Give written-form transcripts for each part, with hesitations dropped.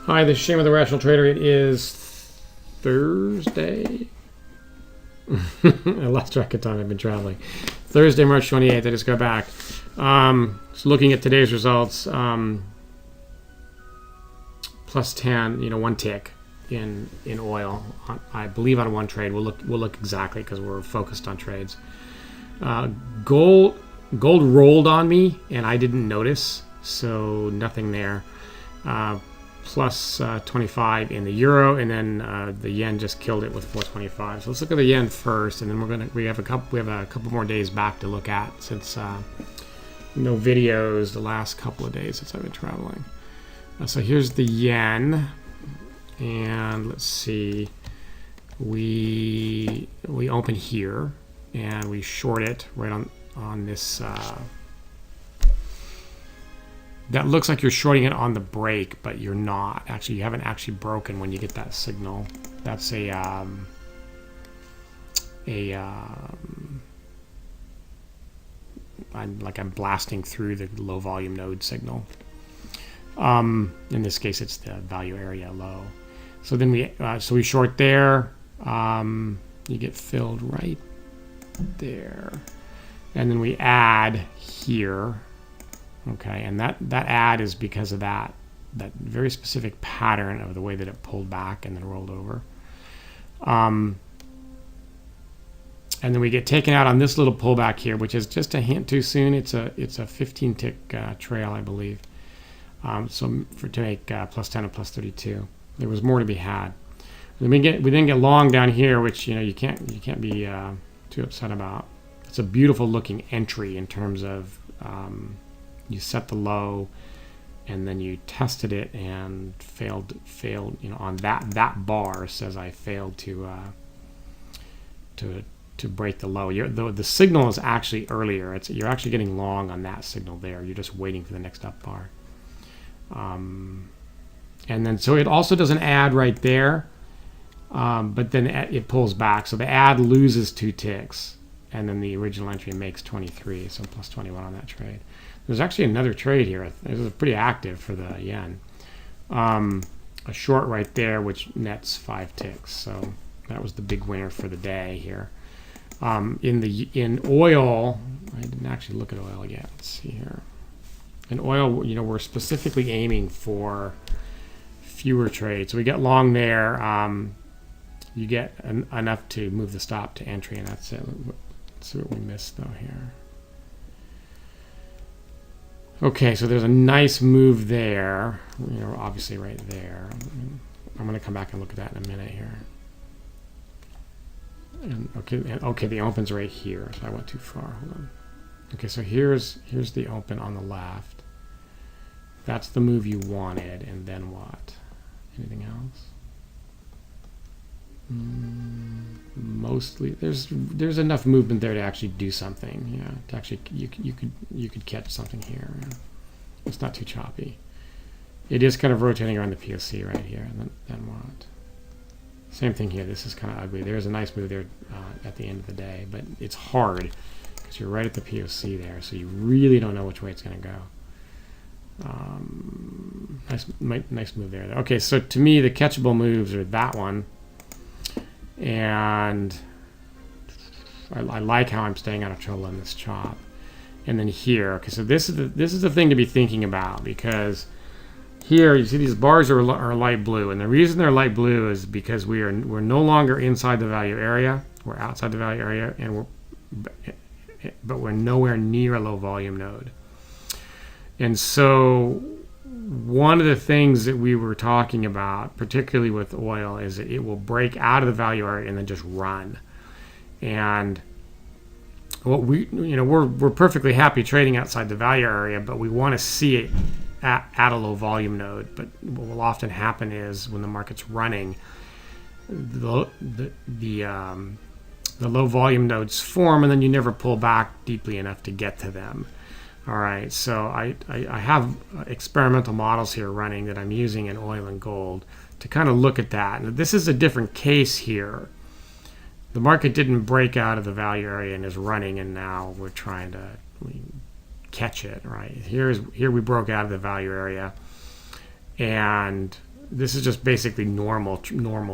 Hi, this is Shane with the Rational Trader. It is Thursday. I lost track of time. I've been traveling. Thursday, March 28th. I just got back. So looking at today's results, plus 10, one tick in oil. I believe on one trade. We'll look exactly because we're focused on trades. Gold rolled on me and I didn't notice, so nothing there. Plus 25 in the euro, and then the yen just killed it with 425. So let's look at the yen first, and then we have a couple more days back to look at, since no videos the last couple of days since I've been traveling. So here's the yen, and let's see, we open here and we short it right on this. That looks like you're shorting it on the break, but you're not. Actually, you haven't actually broken when you get that signal. That's I'm blasting through the low volume node signal. In this case, it's the value area low. So then we short there. You get filled right there, and then we add here. Okay, and that add is because of that very specific pattern of the way that it pulled back and then rolled over. And then we get taken out on this little pullback here, which is just a hint too soon. It's a 15 tick trail, I believe. So to make plus 10 and plus 32, there was more to be had. And we then get long down here, which you can't be too upset about. It's a beautiful looking entry in terms of. You set the low, and then you tested it and failed. On that bar says I failed to break the low. The signal is actually earlier. You're actually getting long on that signal there. You're just waiting for the next up bar. And then so it also does an add right there, but then it pulls back. So the add loses 2 ticks, and then the original entry makes 23. So plus 21 on that trade. There's actually another trade here. This is pretty active for the yen. A short right there, which nets 5 ticks. So that was the big winner for the day here. In oil, I didn't actually look at oil yet. Let's see here. In oil, we're specifically aiming for fewer trades. So we get long there. You get enough to move the stop to entry, and that's it. Let's see what we missed though here. Okay, so there's a nice move there. Obviously right there. I'm going to come back and look at that in a minute here. And okay, the open's right here, so I went too far. Hold on. Okay, so here's the open on the left. That's the move you wanted, and then what? Anything else? Mostly there's enough movement there to actually do something. To actually you could catch something here. It's not too choppy. It is kind of rotating around the POC right here. And then what? Same thing here. This is kind of ugly. There's a nice move there at the end of the day, but it's hard because you're right at the POC there, so you really don't know which way it's going to go. Nice move there. Okay, so to me the catchable moves are that one. And I like how I'm staying out of trouble in this chop, and then here. Okay, so this is the thing to be thinking about, because here you see these bars are light blue, and the reason they're light blue is because we're no longer inside the value area. We're outside the value area, but we're nowhere near a low volume node. And so one of the things that we were talking about, particularly with oil, is that it will break out of the value area and then just run. And what we're perfectly happy trading outside the value area, but we want to see it at a low volume node. But what will often happen is when the market's running, the low volume nodes form, and then you never pull back deeply enough to get to them. All right, so I have experimental models here running that I'm using in oil and gold to kind of look at that. And this is a different case here. The market didn't break out of the value area and is running, and now we're trying to catch it, right? Here we broke out of the value area, and this is just basically normal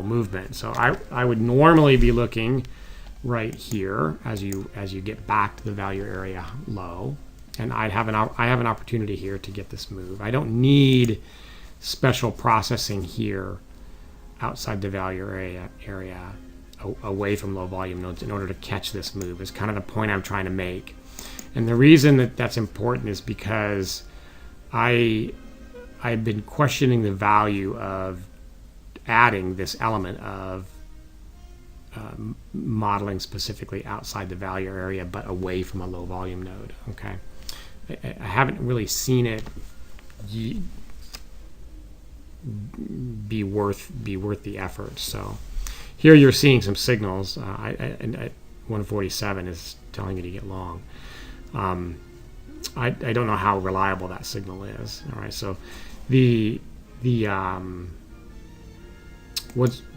movement. So I would normally be looking right here as you get back to the value area low, and I have an opportunity here to get this move. I don't need special processing here outside the value area away from low volume nodes in order to catch this move. Is kind of the point I'm trying to make. And the reason that that's important is because I've been questioning the value of adding this element of modeling specifically outside the value area but away from a low volume node. Okay, I haven't really seen it be worth the effort. So here you're seeing some signals. And 147 is telling you to get long. I don't know how reliable that signal is. All right, so the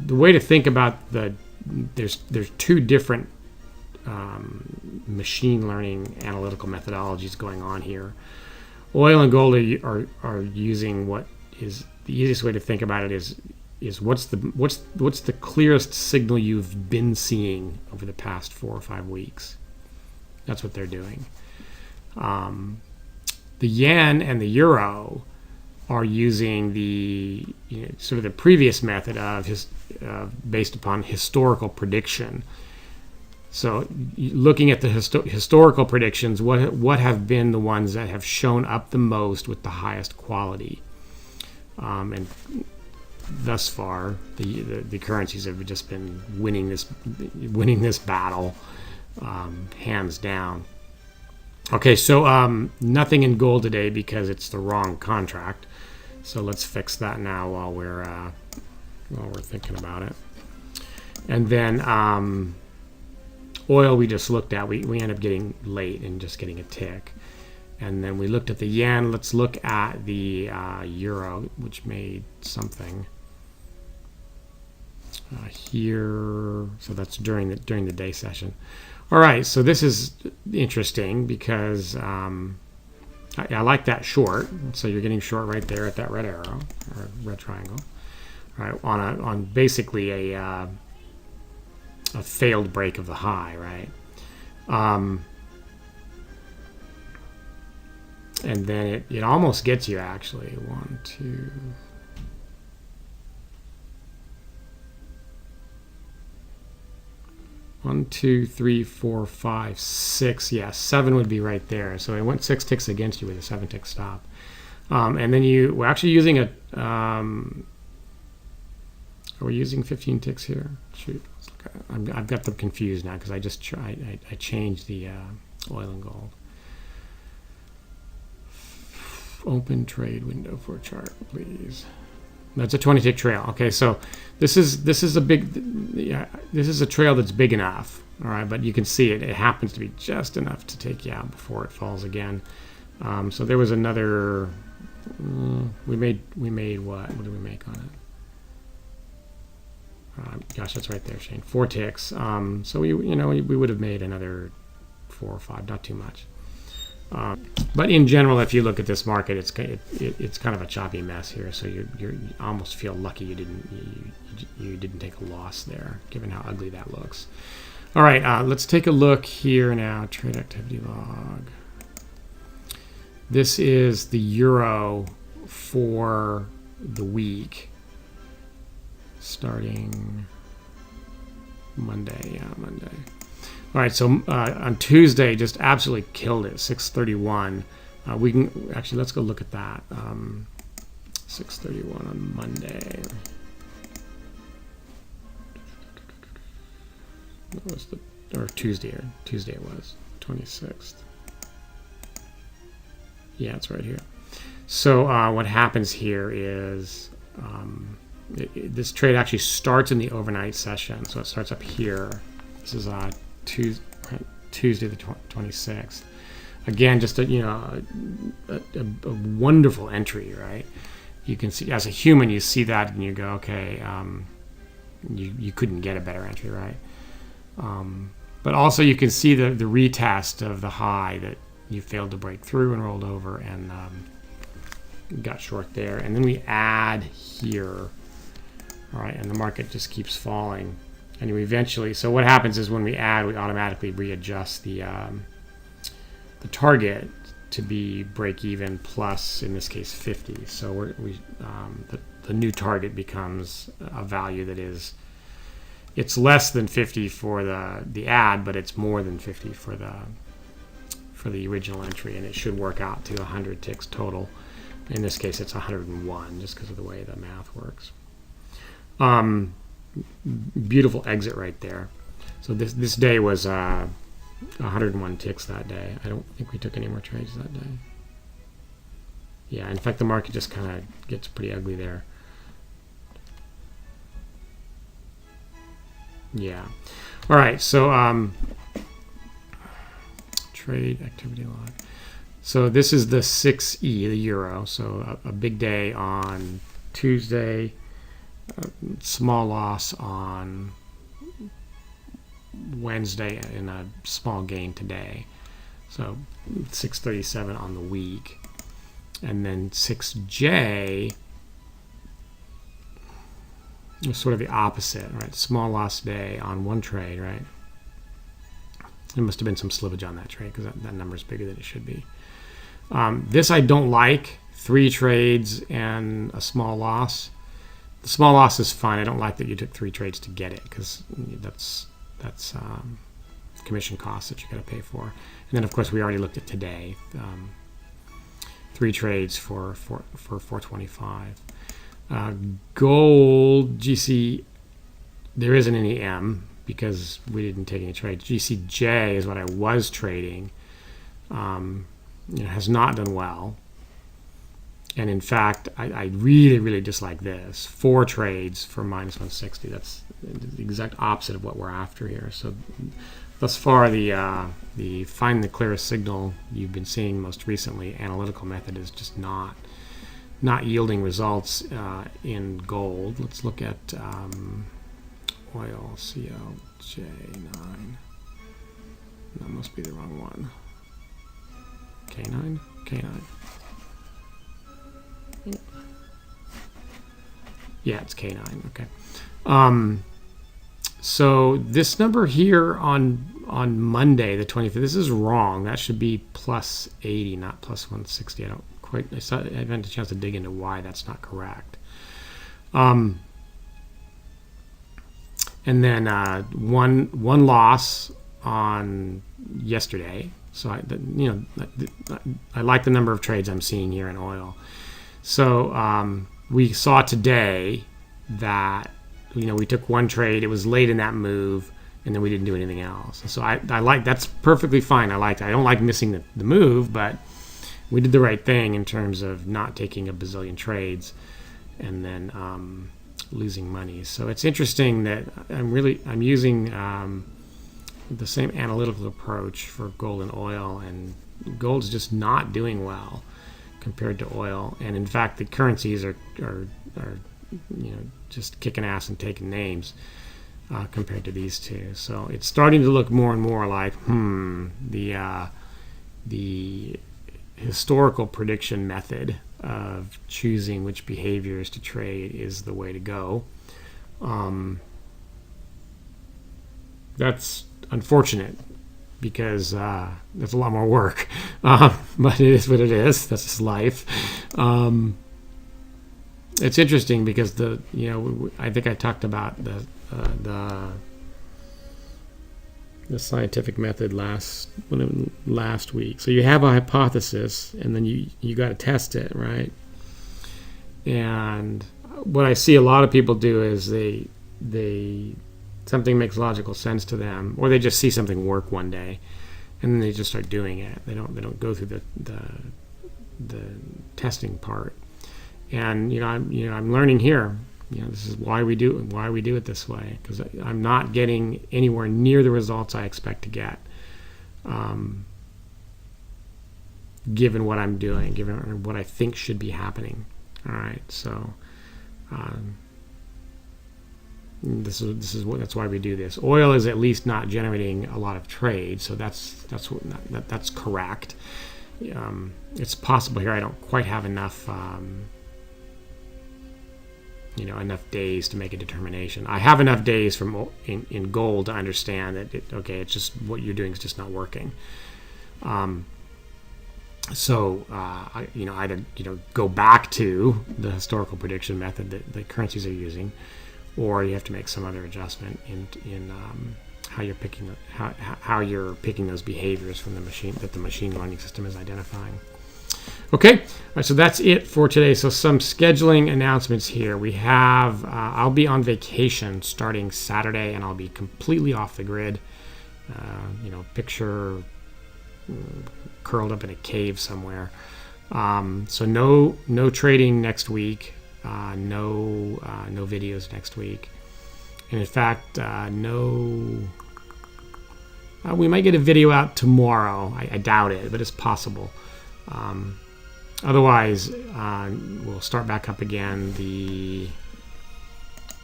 way to think about there's two different machine learning analytical methodologies going on here. Oil and gold are using what is the easiest way to think about it is what's the clearest signal you've been seeing over the past 4 or 5 weeks. That's what they're doing. The yen and the euro are using the sort of the previous method of based upon historical prediction. So looking at the historical predictions, what have been the ones that have shown up the most with the highest quality, and thus far the currencies have just been winning this battle hands down. Okay, so nothing in gold today because it's the wrong contract. So let's fix that now while we're thinking about it. And then oil we just looked at. We end up getting late and just getting a tick. And then we looked at the yen. Let's look at the euro, which made something here. So that's during the day session. All right, so this is interesting because I like that short. So you're getting short right there at that red arrow or red triangle. All right, on basically a failed break of the high, right? And then it almost gets you actually. 1, 2. 1, 2, 3, 4, 5, 6. Yeah, 7 would be right there. So it went 6 ticks against you with a 7-tick stop. And then we're actually using a. Are we using 15 ticks here? Shoot, I've got them confused now because I just I changed the oil and gold. Open trade window for a chart, please. That's a 20-tick trail. Okay, so this is a trail that's big enough. All right, but you can see it happens to be just enough to take you out before it falls again. So there was another. We made what? What did we make on it? Gosh, that's right there, Shane. 4 ticks. So we would have made another 4 or 5, not too much. But in general, if you look at this market, it's kind of a choppy mess here. So you almost feel lucky you didn't take a loss there, given how ugly that looks. All right, let's take a look here now. Trade activity log. This is the euro for the week, starting Monday. Yeah, Monday. All right, so on Tuesday, just absolutely killed it, 631. We can actually, let's go look at that. 631 on Monday. What was or Tuesday it was, 26th. Yeah, it's right here. So what happens here is this trade actually starts in the overnight session. So it starts up here. This is Tuesday the 26th. Again, just a wonderful entry, right? You can see, as a human, you see that and you go, okay, you couldn't get a better entry, right? But also you can see the retest of the high that you failed to break through and rolled over, and got short there, and then we add here. All right, and the market just keeps falling, and you eventually. So what happens is when we add, we automatically readjust the target to be break even plus, in this case, 50. So the new target becomes a value that is, it's less than 50 for the add, but it's more than 50 for the original entry, and it should work out to 100 ticks total. In this case, it's 101, just because of the way the math works. Beautiful exit right there. So this day was 101 ticks that day. I don't think we took any more trades that day. Yeah, in fact, the market just kind of gets pretty ugly there. Yeah. All right, so trade activity log. So this is the 6E, the euro. So a big day on Tuesday, small loss on Wednesday, and a small gain today. So 637 on the week. And then 6J is sort of the opposite, right? Small loss day on one trade, right? There must have been some slippage on that trade because that number is bigger than it should be. This I don't like. 3 trades and a small loss. The small loss is fine. I don't like that you took 3 trades to get it because that's commission costs that you got to pay for. And then of course we already looked at today. 3 trades for 425. Gold GC, there isn't any M because we didn't take any trades. GCJ is what I was trading. Has not done well. And in fact, I really, really dislike this. 4 trades for minus 160. That's the exact opposite of what we're after here. So thus far, the find the clearest signal you've been seeing most recently, analytical method, is just not yielding results in gold. Let's look at oil, CLJ9. That must be the wrong one. K9? K9. Yeah, it's K9. Okay. So this number here on Monday, the 25th, this is wrong. That should be plus 80, not plus 160. I haven't had a chance to dig into why that's not correct. And then one loss on yesterday. So I like the number of trades I'm seeing here in oil. So we saw today that we took 1 trade. It was late in that move, and then we didn't do anything else. And so I like, that's perfectly fine. I don't like missing the move, but we did the right thing in terms of not taking a bazillion trades and then losing money. So it's interesting that I'm using the same analytical approach for gold and oil, and gold's just not doing well compared to oil. And in fact, the currencies are just kicking ass and taking names compared to these two. So it's starting to look more and more like the historical prediction method of choosing which behaviors to trade is the way to go. That's unfortunate because that's a lot more work, but it is what it is. That's just life. It's interesting because I think I talked about the scientific method last week. So you have a hypothesis, and then you got to test it, right? And what I see a lot of people do is they something makes logical sense to them, or they just see something work one day, and then they just start doing it. They don't go through the testing part. And I'm learning here. This is why we do it this way, because I'm not getting anywhere near the results I expect to get, given what I'm doing, given what I think should be happening. All right, so that's why we do this. Oil is at least not generating a lot of trade, so that's correct. it's possible here I don't quite have enough enough days to make a determination. I have enough days from in gold to understand that it's just what you're doing is just not working. So I go back to the historical prediction method that the currencies are using, or you have to make some other adjustment in how you're picking those behaviors from the machine that the machine learning system is identifying. Okay, all right, so that's it for today. So some scheduling announcements here. We have I'll be on vacation starting Saturday, and I'll be completely off the grid. Picture curled up in a cave somewhere. So no trading next week. No videos next week. And in fact, we might get a video out tomorrow. I doubt it, but it's possible. Otherwise, we'll start back up again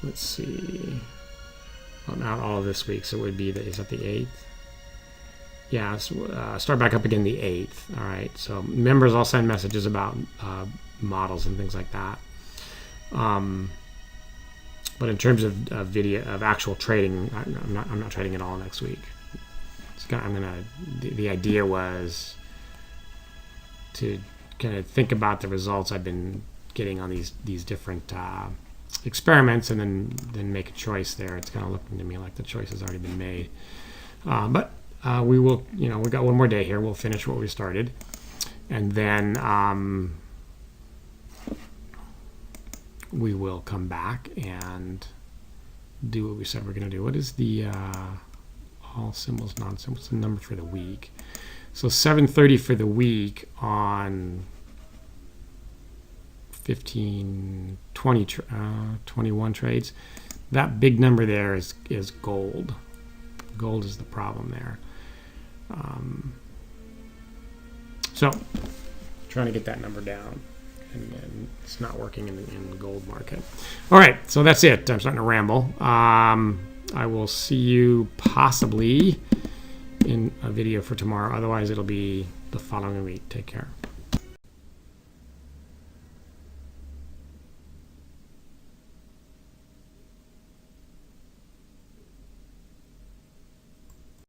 let's see. Well, not all of this week, so it would be is that the 8th? Yeah, start back up again the 8th. All right, so members, I'll send messages about models and things like that. But in terms of video of actual trading, I'm not trading at all next week. The idea was to kind of think about the results I've been getting on these different experiments, and then make a choice there. It's kind of looking to me like the choice has already been made. But we will, we've got one more day here. We'll finish what we started, and then we will come back and do what we said we're going to do. What is the all symbols, non-symbols? What's the number for the week? So 7:30 for the week on 15, 20, 21 trades. That big number there is gold. Gold is the problem there. So trying to get that number down, and it's not working in the gold market. All right, so that's it. I'm starting to ramble. I will see you possibly in a video for tomorrow. Otherwise, it'll be the following week. Take care.